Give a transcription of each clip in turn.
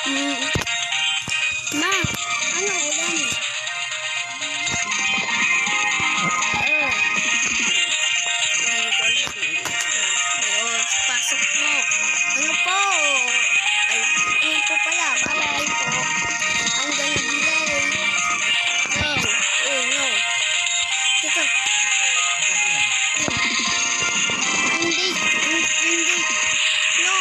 Mm. Ma, ano ulam? Pasok mo. Ano po? Ay, ano po pala? Bye-bye po. I'm gonna be late. No. Oh, no. Tito. I'm late. I'm late. No.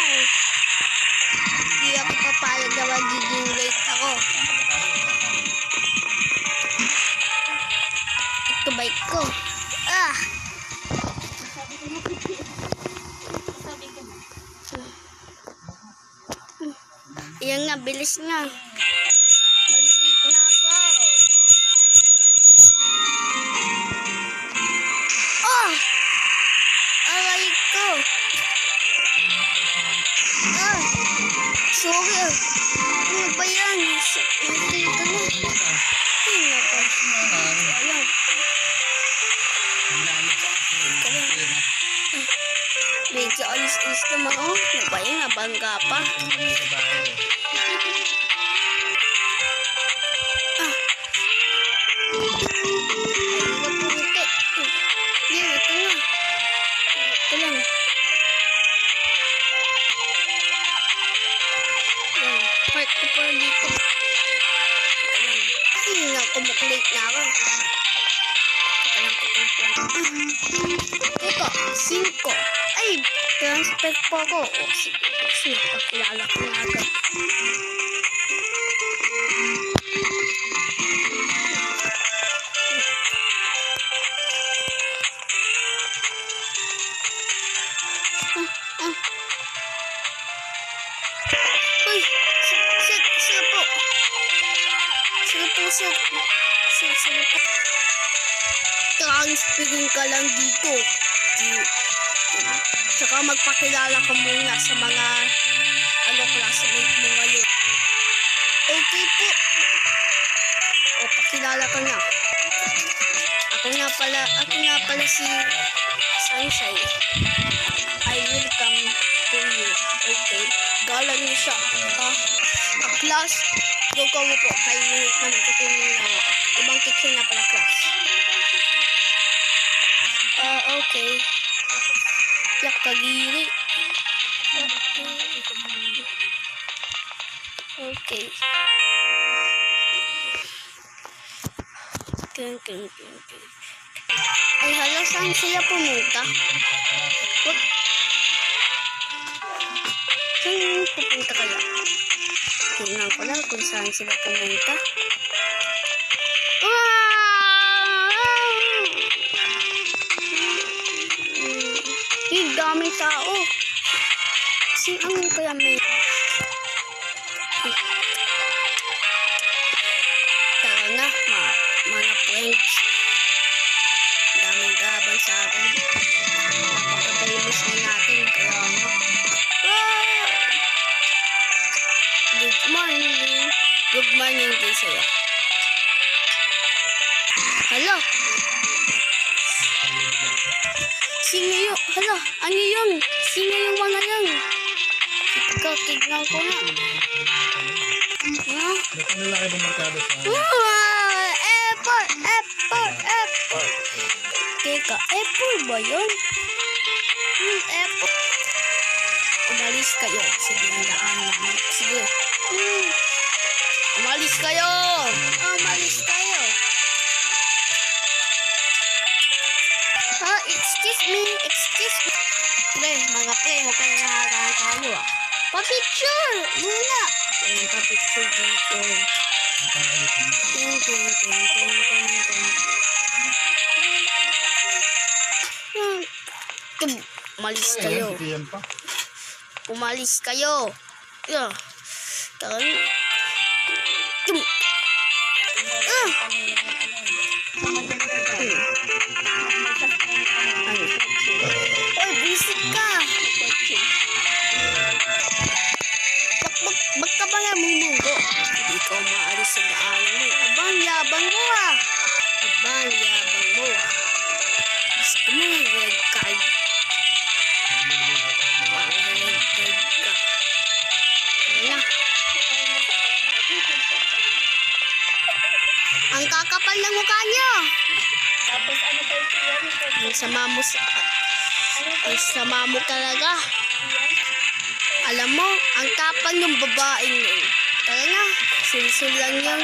Hindi ako papayag na magiging late ako. Ito bike ko. Ah! Ayan nga, bilis nga. Malilate na ako. Oh! Aray ko. Ah! Sorry. Ano ba yan? Nandito na. Ay, nako. Ayan. Medyo alis-alis naman. Oh, ano ba yan? Nabangga pa. Park ko pa dito. Ay, kumukulate na ako. Ito, 5. Ay, transfer po ako. O, sige, pakilala ko na agad. Uy, sige po. Sige po. Transferring ka lang dito. Tsaka magpakilala ka muna sa mga classmate mo ngayon. Okay po. O, pakilala ka na. Ako nga pala si Sunshine. I will come to you. Okay. Galang niyo siya. Class, go mo po. Kayo naman itutunin na ibang teacher na pala class. Okay. Yak kagiri. Okay. Ay, hala, saan siya pumunta? Saan pupunta kaya? Tingnan ko lang kung saan sila pumunta. Daming tao. Ano kaya may... Tara na, mga friends. Daming kaban sa akin. Napakatayos na natin. Kaya ano. Good morning. Good morning din sa'yo. Hello. Sino yun? Hala, ano yun? Sino yung mga yun? Ikaw, tignan ko na. Ha? Ba't ang lalaki ng markado sa akin? Apple. Teka, apple ba yun? Apple. Umalis kayo. Sige, nandaan naman. Sige. Umalis kayo. Excuse me. Pre, mga pre, mukhang nakakahan tayo Pa-picture muna. Pa-picture dito. Umalis kayo. Oy, bisik ka. Ba't ka ba namumugo? Hindi ka umaalis sa daanan mo. Abang yabang mo ah. Gusto mo red card. Red card ka. Ano na? kapal ng mukha nyo. Tapos ano pa yung yan? Ang sama mo ang sama mo talaga. Alam mo, ang kapal ng babaeng yun. Tara na, silsil lang yun.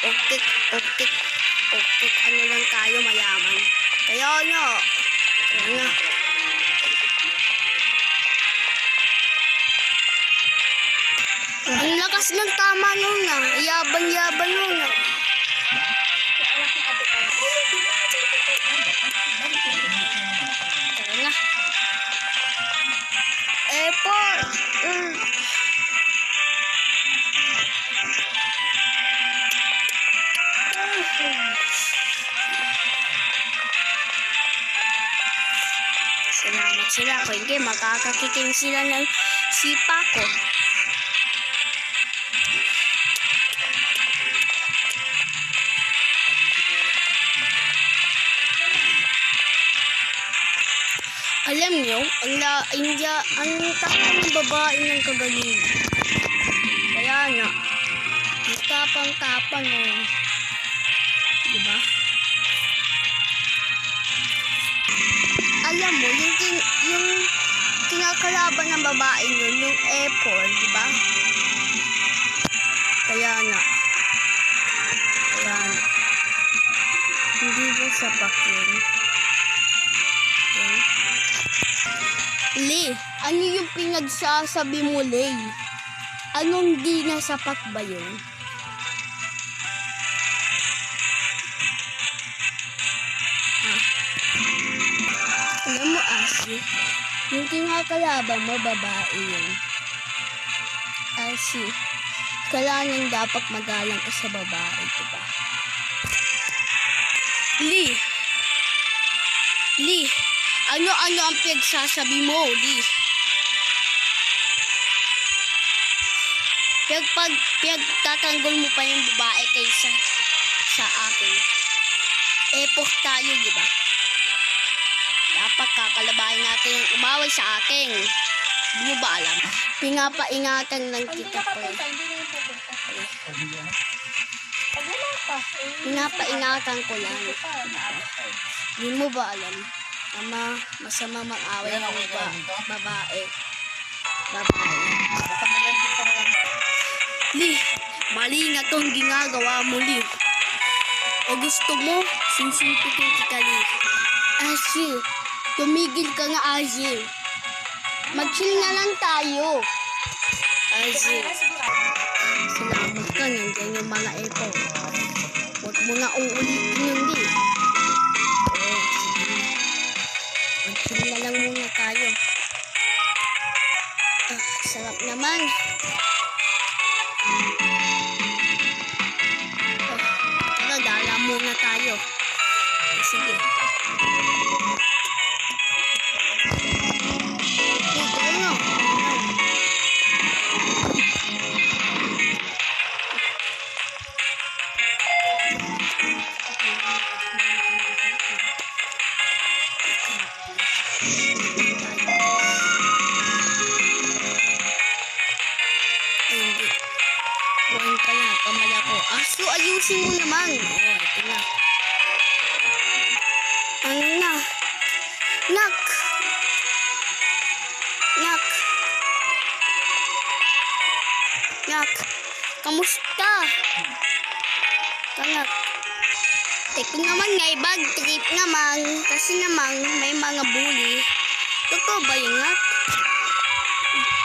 Oktik, oktik, oktik. Ano lang tayo, mayaman. Kaya ano, tara na. Ang lakas ng tama nun na. Yabang-yabang nun na. Tara na. Airport. Salamat sila. Kung hindi, makakakiking sila ng sipa ko. Alam nyo, ang tapang ng babae ng kagalingan. Kaya nga, ang tapang-tapang ng, diba? Alam mo, yung kinakalaban ng babae nun, yung apple, diba? Kaya nga. Hindi mo sapak yun. Okay. Lee, ano yung pinagsasabi mo, Lay? Anong di nasapak ba yun? Ha? Alam mo, Asi, yung kinakalaban mo, babae yun. Asi, kailangan dapat magalang ka sa babae, diba? Lee, ano ang pinagsasabi mo, Lee? Pinagtatanggol mo pa yung babae kaysa sa akin. Epok tayo, di ba? Dapat kakalabahin natin yung umaway sa akin. Hindi mo ba alam? Pinapaingatan lang kita ko. Pinapaingatan ko lang. Hindi mo ba alam? Ama, masama mag-away ng babae. Lee, mali na tong ginagawa mo, Lee. O gusto mo, sinsimpitin kita, Lee. Ashi, tumigil ka nga, Ashi. Mag-chill na lang tayo. Ashi, salamat ka, nandiyan yung mga epo. Huwag mo na uulitin yun, Lee. Mag-chill na lang muna tayo. Sarap naman. Gala muna tayo. Sige. Ito na. Huwag ka na, pamala ko. Aso, ayusin mo naman. Ito na. Ano na? Nak! Kamusta? Kanak. Teko naman nga, bad trip naman. Kasi naman, may mga bully. Totoo ba yun, Nak?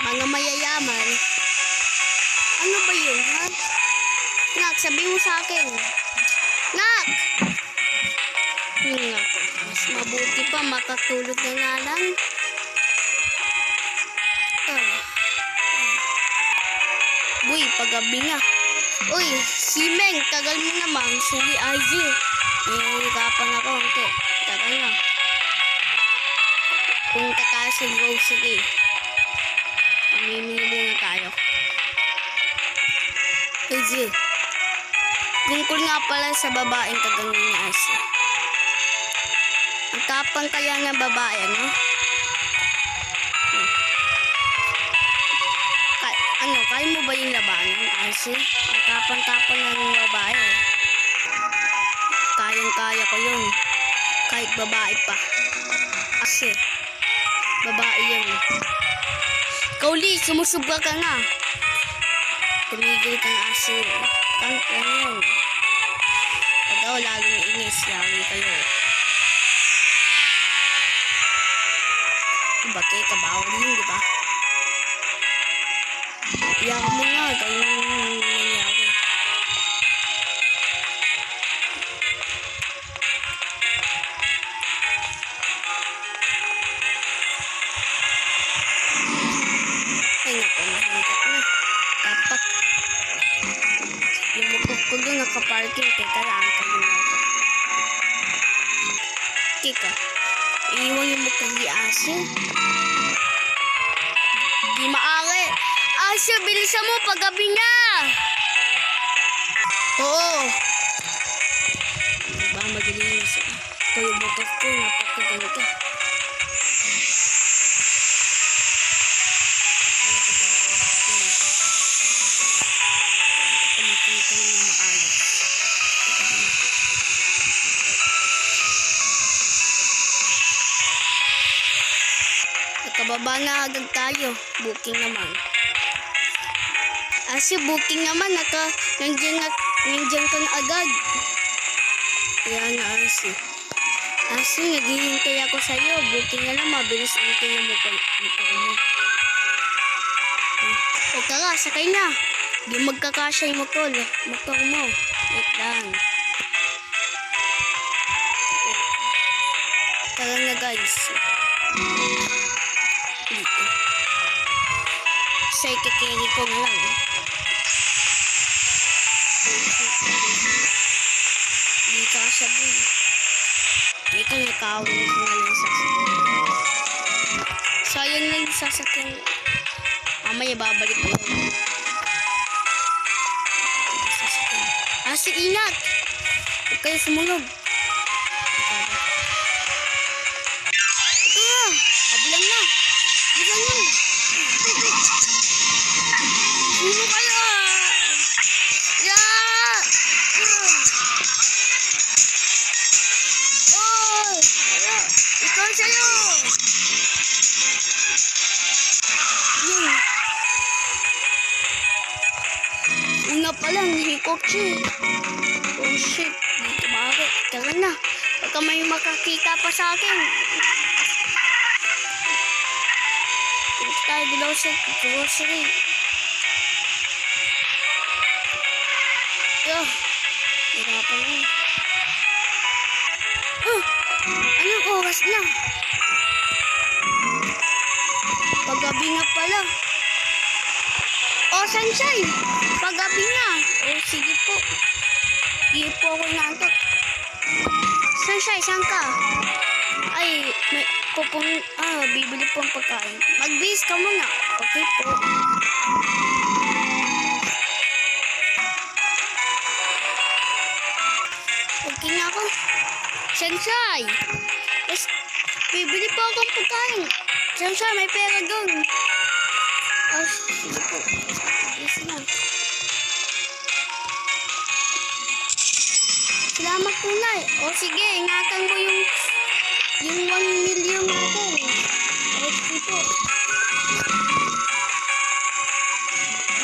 Mga mayayaman. Ano ba yun, ha? Nak, sabi mo sa akin. Nak! Nak, mas mabuti pa makatulog na nga lang. Uy, paggabi na. Uy, si Meng, tagal mo naman. Sugi IG. Nahihirapan ako. Okay, tagal na. Punta tayo sa grocery. Pamimili muna tayo. Easy. Tungkol nga pala sa babaeng tagal ni Asi. Ang tapang kaya ng babae, no? Kaya mo ba yung labanan, Asi? Ang tapang-tapang na ng babae. Kayang-kaya ko yun. Kahit babae pa. Kasi, babae yun. Kauli, sumusubra ka na. Tumigil ka na asin. Kang yun. Pag ako lalong inis, lagi kayo. Diba, kaya bawal yun, diba? Iyak mo nga, ganyan nangyari. Ay naku, mahirap na. Dapat yung mukha ko doon nakaparking. Teka lang, kayo na ako. Teka, iiwan yung mukha ni Asya. Di maaari. Asya, bilisan mo paggabi na. Oo. Diba, magaling na siya. Ito yung bukas ko, napakaganda. Nakababa na agad tayo. Booking naman. Asi, booking naman. Nandiyan ka na agad. Kaya na, Asi. Asi, naghihintay ako sa'yo. Booking na lang. Mabilis ang tingin mo ko. O tara, sakay na. Di magkakasya yung motor mo. Wait lang. Tara na, guys. Dito. Siya ikikiri ko na lang. Hindi ka sabi. Hindi ka nakawin ko na lang sasakyan. Sayang lang sasakyan. Mamaya babalik ko yun. Si Inat! Huwag kayo sumulog. Ito na! Abulan na! Bilang na! Sino kayo? Yeah! Oh! Ito sa'yo! Yun! Una pa lang, hindi kotse. Oh shit, dito bakit? Tara na. Baka may makakita pa sa akin. Punta tayo dilaw sa grocery. Hirapan mo. Anong oras na? Paggabi na pala. Sunshine! Paggabi na. Sige po. Hindi po ako nantok. Sunshine, saan ka? Ay, bibili po ang pagkain. Mag-base ka muna. Okay po. Okay na ako. Sunshine! Bibili po ako ang pagkain. Sunshine, may pera doon. Sige po. Yes na. Salamat po, Nay. Sige, ingatan mo yung 1 million natin. Sige po.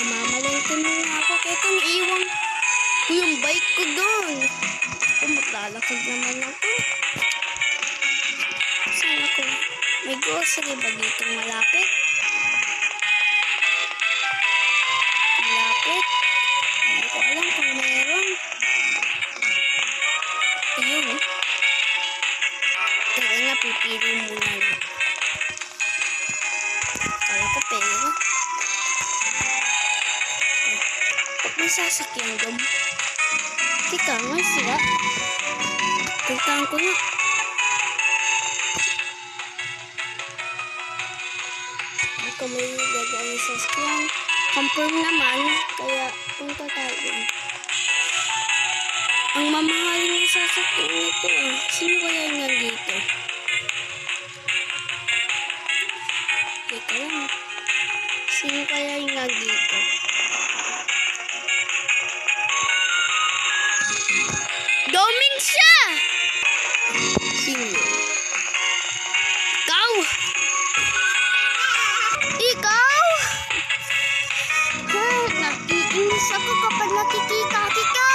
Mamalengke muna ako. Kaya itong iwan ko yung bike ko doon. Maglalakad naman ako. Saan ako? May grocery ba dito malapit? Hindi ko alam kung meron. Ayun. Tara na, pipili muna na. Kaya ko pera. May sasakyan doon. Teka, may sila. Puntahan ko na. Ito may gagawin sa sasakyan. Confirm naman, kaya punta tayo. Ang mamahalin ng sasakyan nito. Sino kaya yung nandito? Teka lang. Sino kaya yung nandito? Doming Dumating siya! Sino? Ikaw? Ikaw? Nakikinis ako kapag nakikita kita.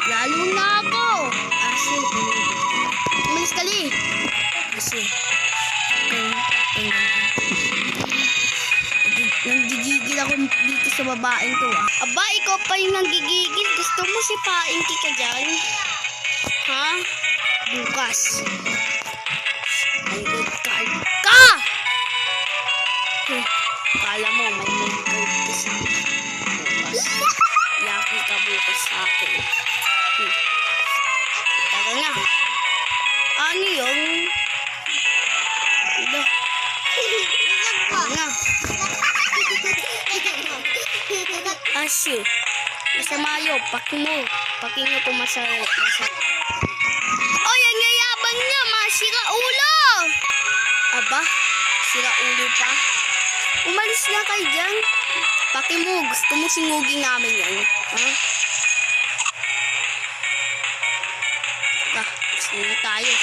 Lalo na ako. Kasi, umalis ka li. Kasi, nanggigigil ako dito sa babaeng to ah. Aba, ikaw pa yung nanggigigil. Gusto mo sipain kita dyan? Ha? Bukas. May red card ka! Kala mo, may red card ka sa bukas. Laki ka bukas sa akin. Tara na. Ano yung... Ito. Na. Asyo. Masama yun. Paki mo ito masarap. Oh, yan nga yabang niya. Masira ulo. Aba, sira ulo pa. Umalis na kayo dyan. Paki mo. Gusto mo sinugin namin yan. Ha? Gusto na tayo.